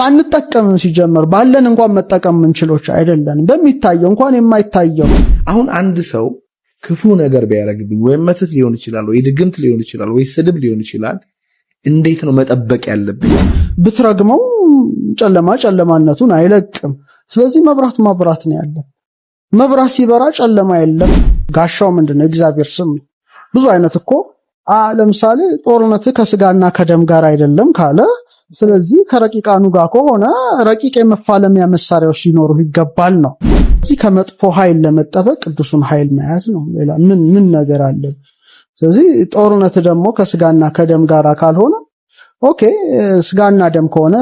አንጠቀምም ሲጀመር ባለን እንኳን መጠቀም ምንችሎች አይደለንም በሚታየው እንኳን የማይታየው አሁን አንድ ሰው ክፉ ነገር ቢያረግብኝ ወይ መተት ሊሆን ይችላል ወይ ድግምት ሊሆን ይችላል ወይ ስድብ ሊሆን ይችላል እንዴት ነው መጠበቅ ያለብኝ ብትረግመው ጨለማነቱን አይለቅም ስለዚህ መብራት ነው ያለው መብራት ሲበራ ጨለማ የለም ጋሻው ምንድነው እግዚአብሔር ስም ብዙ አይነት እኮ ለምሳሌ ጦርነት ከስጋና ከደም ጋር አይደለም ካለ ስለዚህ ከረቂቃኑ ጋር ከሆነ ረቂቅ የመፋለሚያ መሳሪያዎች ሊኖሩ ይገባል ነው ስለዚህ ከመጥፎ ኃይል ለመጠበቅ ቅዱሱን ኃይል መያዝ ነው ሌላ ምን ነገር አለ ስለዚህ ጦርነት ደግሞ ከስጋና ከደም ጋር ካልሆነ ኦኬ ስጋና ደም ከሆነ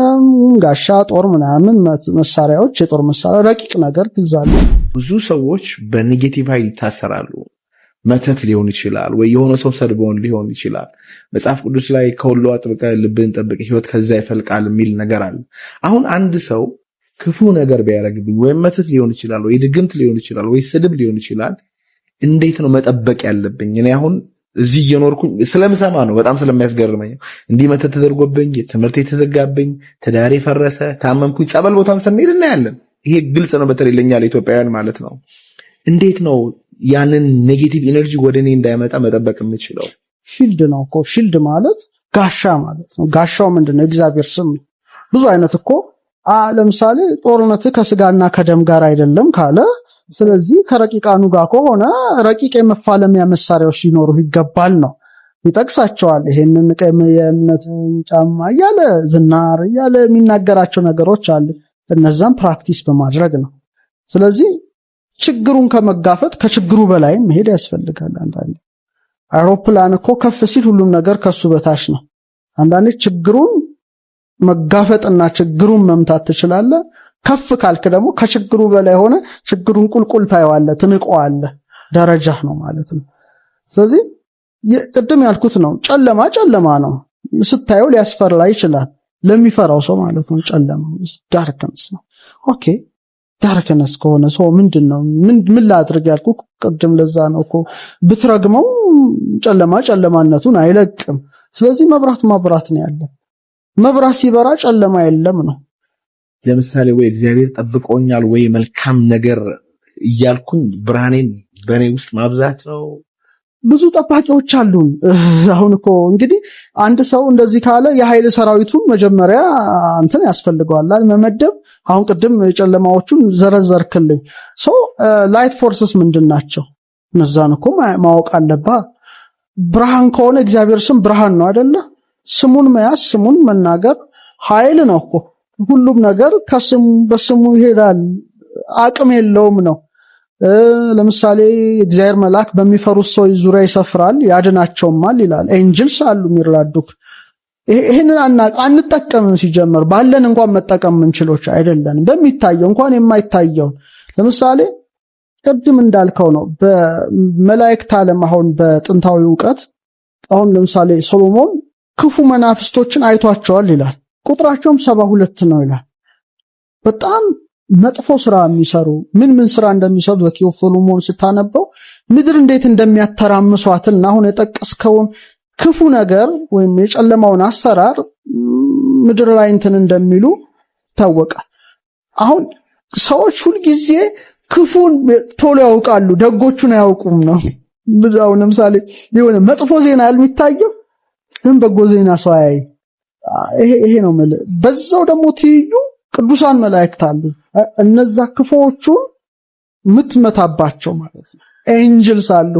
ጋሻ ጦር ምናምን መሳሪያዎች የጦር መሳሪያ ረቂቅ ነገር ግዛሉ ብዙ ሰዎች በኔጌቲቭ ኃይል ይታሰራሉ መተት ሊሆን ይችላል ወይ የሆነ ሰው ሰድቦን ሊሆን ይችላል መጽሐፍ ቅዱስ ላይ ከሁሉ አጥብቀ ልብን ጠብቅ ህይወት ከዛ ይፈልቃል የሚል ነገር አለ አሁን አንድ ሰው ክፉ ነገር ቢያረግብኝ ወይ መተት ሊሆን ይችላል ወይ ድግምት ሊሆን ይችላል ወይ ስድብ ሊሆን ይችላል እንዴት ነው መጠበቅ ያለብኝ እኔ አሁን እዚህ እየኖርኩኝ ስለምሰማ ነው በጣም ስለሚያስገርመኝ እንዲህ መተት ተደርጎብኝ ትምህርት የተዘጋብኝ ተዳሪ ፈረሰ ታመምኩኝ ጸበል ቦታም ስንሄድ እናያለን ይሄ ግልጽ ነው በተለይ ለኛ ለኢትዮጵያውያን ማለት ነው እንዴት ነው ያንን ኔጌቲቭ ኢነርጂ ወደኔ እንዳይመጣ መጠበቅ የምችለው ሺልድ ነው እኮ ሺልድ ማለት ጋሻ ማለት ነው ጋሻው ምንድነው እግዚአብሔር ስም ብዙ አይነት እኮ ለምሳሌ ጦርነት ከስጋና ከደም ጋር አይደለም ካለ ስለዚህ ከረቂቃኑ ጋር ከሆነ ረቂቅ የመፋለሚያ መሳሪያዎች ሊኖሩ ይገባል ነው ይጠቅሳቸዋል ይሄንን የእምነት ጫማ ያለ ዝናር ያለ የሚናገራቸው ነገሮች አሉ እነዛን ፕራክቲስ በማድረግ ነው ስለዚህ ችግሩን ከመጋፈጥ ከችግሩ በላይ መሄድ ያስፈልጋል አንዳንዴ አውሮፕላን እኮ ከፍ ሲል ሁሉም ነገር ከሱ በታች ነው አንዳንዴ ችግሩን መጋፈጥና ችግሩን መምታት ትችላለህ ከፍ ካልክ ደግሞ ከችግሩ በላይ ሆነ ችግሩን ቁልቁል ታየዋለህ ትንቀዋለህ ደረጃ ነው ማለት ነው ስለዚህ ቅድም ያልኩት ነው ጨለማ ነው ስታየው ሊያስፈራ ይችላል ለሚፈራው ሰው ማለት ነው ጨለማ ዳርክነስ ነው ኦኬ ዳርክነስ ከሆነ ሰው ምንድነው ምን ላድርግ ያልኩ ቅድም ለዛ ነው እኮ ብትረግመው ጨለማነቱን አይለቅም ስለዚህ መብራት ነው ያለው መብራት ሲበራ ጨለማ የለም ነው ለምሳሌ ወይ እግዚአብሔር ጠብቆኛል ወይ መልካም ነገር እያልኩኝ ብርሃኔን በኔ ውስጥ ማብዛት ነው ብዙ ጠባቂዎች አሉን አሁን እኮ እንግዲህ አንድ ሰው እንደዚህ ካለ የኃይል ሰራዊቱን መጀመሪያ እንትን ያስፈልገዋል መመደብ አሁን ቅድም የጨለማዎቹን ዘረዘርክልኝ ላይት ፎርስስ ምንድናቸው እነዛን እኮ ማወቅ አለብህ ብርሃን ከሆነ እግዚአብሔር ስም ብርሃን ነው አይደለ ስሙን መያዝ ስሙን መናገር ኃይል ነው እኮ ሁሉም ነገር በስሙ ይሄዳል አቅም የለውም ነው ለምሳሌ እግዚአብሔር መልአክ በሚፈሩት ሰው ዙሪያ ይሰፍራል ያድናቸውማል ይላል ኤንጅልስ አሉ የሚራዱክ ይሄንን አንጠቀምም ሲጀመር ባለን እንኳን መጠቀም ምንችሎች አይደለንም በሚታየው እንኳን የማይታየው ለምሳሌ ቅድም እንዳልከው ነው በመላእክት ዓለም አሁን በጥንታዊ ዕውቀት አሁን ለምሳሌ ሶሎሞን ክፉ መናፍስቶችን አይቷቸዋል ይላል ቁጥራቸውም 72 ነው ይላል በጣም መጥፎ ስራ የሚሰሩ ምን ስራ እንደሚሰሩ ዘኪው ሶሎሞን ስታነበው ምድር እንዴት እንደሚያተራምሷትና አሁን የጠቀስከውን ክፉ ነገር ወይም የጨለማውን አሰራር ምድር ላይ እንትን እንደሚሉ ታወቃል አሁን ሰዎች ሁሉ ጊዜ ክፉን ቶሎ ያውቃሉ ደጎቹን አያውቁም ነው ምድራው ለምሳሌ የሆነ መጥፎ ዜና የሚታየው ግን በጎ ዜና ሰው አያይ ይሄ ነው ማለት በዛው ደግሞ ትይዩ ቅዱሳን መላእክት አሉ እነዛ ክፉዎቹ ምትመታባቸው ማለት ነው ኤንጅልስ አሉ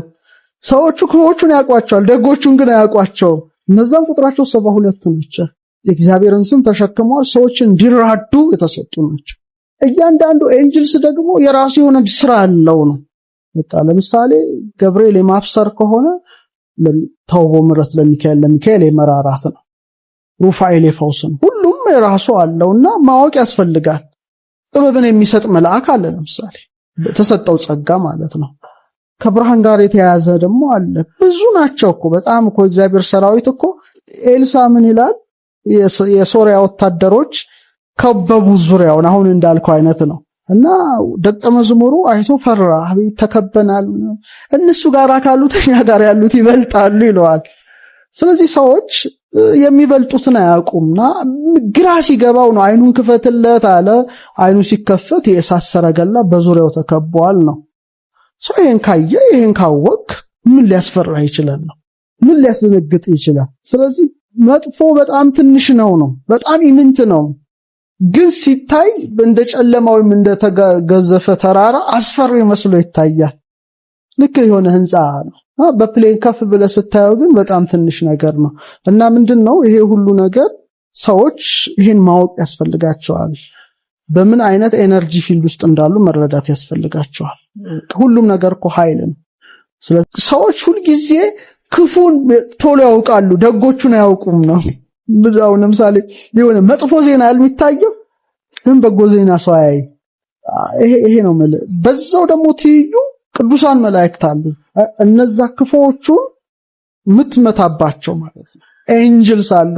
ሰዎቹ ክፉዎቹን ያውቋቸዋል ደጎቹን ግን አያውቋቸውም እነዛም ቁጥራቸው 72 ናቸው የእግዚአብሔርን ስም ተሸክመው ሰዎችን እንዲራዱ የተሰጡ ናቸው እያንዳንዱ ኤንጅልስ ደግሞ የራሱ የሆነ ስራ አለው ነው በቃ ለምሳሌ ገብርኤል የማፍሰር ከሆነ ተውቦ ምረት ለሚካኤል የመራራት ነው ሩፋኤል የፈውስን ሁሉም የራሱ አለውና ማወቅ ያስፈልጋል ጥበብን የሚሰጥ መልአክ አለ ለምሳሌ ተሰጠው ጸጋ ማለት ነው ከብርሃን ጋር የተያያዘ ደግሞ አለ ብዙ ናቸው እኮ በጣም እኮ እግዚአብሔር ሰራዊት እኮ ኤልሳ ምን ይላል የሶሪያ ወታደሮች ከበቡ ዙሪያውን አሁን እንዳልከው አይነት ነው እና ደቀ መዝሙሩ አይቶ ፈራ ተከበናል እነሱ ጋር ካሉት እኛ ጋር ያሉት ይበልጣሉ ይለዋል ስለዚህ ሰዎች የሚበልጡትን አያውቁምና ግራ ሲገባው ነው አይኑን ክፈትለት አለ። አይኑ ሲከፈት የእሳት ሰረገላ በዙሪያው ተከቧል ነው። ሰው ይሄን ካየ ይሄን ካወቅ ምን ሊያስፈራ ይችላል ነው? ምን ሊያስደነግጥ ይችላል? ስለዚህ መጥፎ በጣም ትንሽ ነው፣ በጣም ኢምንት ነው። ግን ሲታይ እንደ ጨለማውም እንደ ተገዘፈ ተራራ አስፈሪ መስሎ ይታያል። ልክ የሆነ ህንጻ ነው በፕሌን ከፍ ብለህ ስታየው ግን በጣም ትንሽ ነገር ነው። እና ምንድነው ይሄ ሁሉ ነገር? ሰዎች ይሄን ማወቅ ያስፈልጋቸዋል። በምን አይነት ኤነርጂ ፊልድ ውስጥ እንዳሉ መረዳት ያስፈልጋቸዋል። ሁሉም ነገር እኮ ኃይል ነው። ስለዚህ ሰዎች ሁሉ ጊዜ ክፉን ቶሎ ያውቃሉ፣ ደጎቹን አያውቁም ነው። አሁን ለምሳሌ የሆነ መጥፎ ዜና የሚታየው ግን በጎ ዜና ሰው አያይ። ይሄ ነው ማለት። በዛው ደግሞ ትይዩ ቅዱሳን መላእክት አሉ። እነዛ ክፉዎቹን ምትመታባቸው ማለት ነው። ኤንጅልስ አሉ።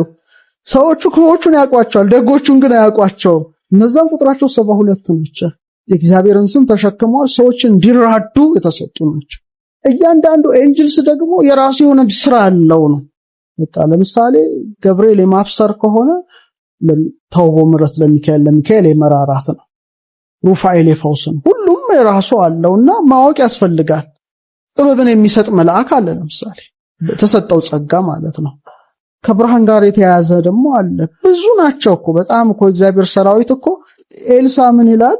ሰዎቹ ክፉዎቹን ያውቋቸዋል፣ ደጎቹን ግን አያውቋቸውም። እነዛም ቁጥራቸው 72 ናቸው። የእግዚአብሔርን ስም ተሸክመው ሰዎችን እንዲራዱ የተሰጡ ናቸው። እያንዳንዱ ኤንጅልስ ደግሞ የራሱ የሆነ ስራ አለው ነው። በቃ ለምሳሌ ገብርኤል የማብሰር ከሆነ ተውቦ ምረት ለሚካኤል የመራራት ነው። ሩፋኤል የፈውስን ሁሉም የራሱ አለውና ማወቅ ያስፈልጋል። ጥበብን የሚሰጥ መልአክ አለ ለምሳሌ ተሰጠው ጸጋ ማለት ነው። ከብርሃን ጋር የተያያዘ ደግሞ አለ። ብዙ ናቸው እኮ በጣም እኮ እግዚአብሔር ሰራዊት እኮ። ኤልሳ ምን ይላል?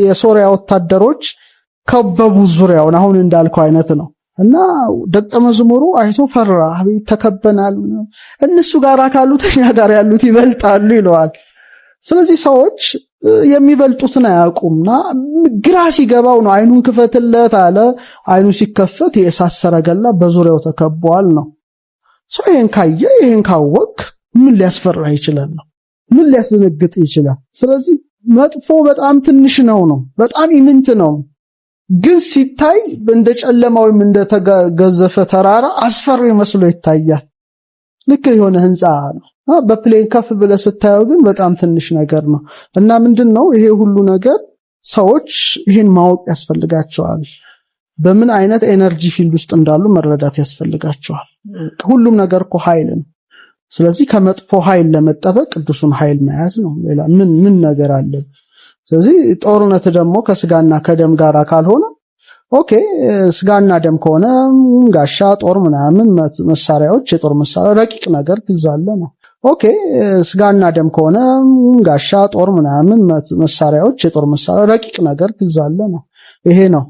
የሶሪያ ወታደሮች ከበቡ ዙሪያውን፣ አሁን እንዳልከው አይነት ነው። እና ደቀ መዝሙሩ አይቶ ፈራ። ተከበናል፣ እነሱ ጋር ካሉት እኛ ጋር ያሉት ይበልጣሉ ይለዋል። ስለዚህ ሰዎች የሚበልጡትን አያውቁምና ግራ ሲገባው ነው አይኑን ክፈትለት አለ። አይኑ ሲከፈት የእሳት ሰረገላ በዙሪያው ተከቧል ነው። ሰው ይሄን ካየ ይሄን ካወቅ ምን ሊያስፈራ ይችላል ነው? ምን ሊያስደነግጥ ይችላል? ስለዚህ መጥፎ በጣም ትንሽ ነው፣ በጣም ኢምንት ነው። ግን ሲታይ እንደ ጨለማውም እንደ ተገዘፈ ተራራ አስፈሪ መስሎ ይታያል። ልክ የሆነ ህንጻ ነው በፕሌን ከፍ ብለህ ስታየው ግን በጣም ትንሽ ነገር ነው። እና ምንድነው ይሄ ሁሉ ነገር? ሰዎች ይሄን ማወቅ ያስፈልጋቸዋል። በምን አይነት ኤነርጂ ፊልድ ውስጥ እንዳሉ መረዳት ያስፈልጋቸዋል። ሁሉም ነገር እኮ ኃይል ነው። ስለዚህ ከመጥፎ ኃይል ለመጠበቅ ቅዱሱን ኃይል መያዝ ነው። ሌላ ምን ነገር አለ? ስለዚህ ጦርነት ደግሞ ከስጋና ከደም ጋር ካልሆነ ኦኬ፣ ስጋና ደም ከሆነ ጋሻ፣ ጦር ምናምን መሳሪያዎች፣ የጦር መሳሪያ ረቂቅ ነገር ግዛለ ነው። ኦኬ፣ ስጋና ደም ከሆነ ጋሻ፣ ጦር ምናምን መሳሪያዎች፣ የጦር መሳሪያ ረቂቅ ነገር ግዛለ ነው። ይሄ ነው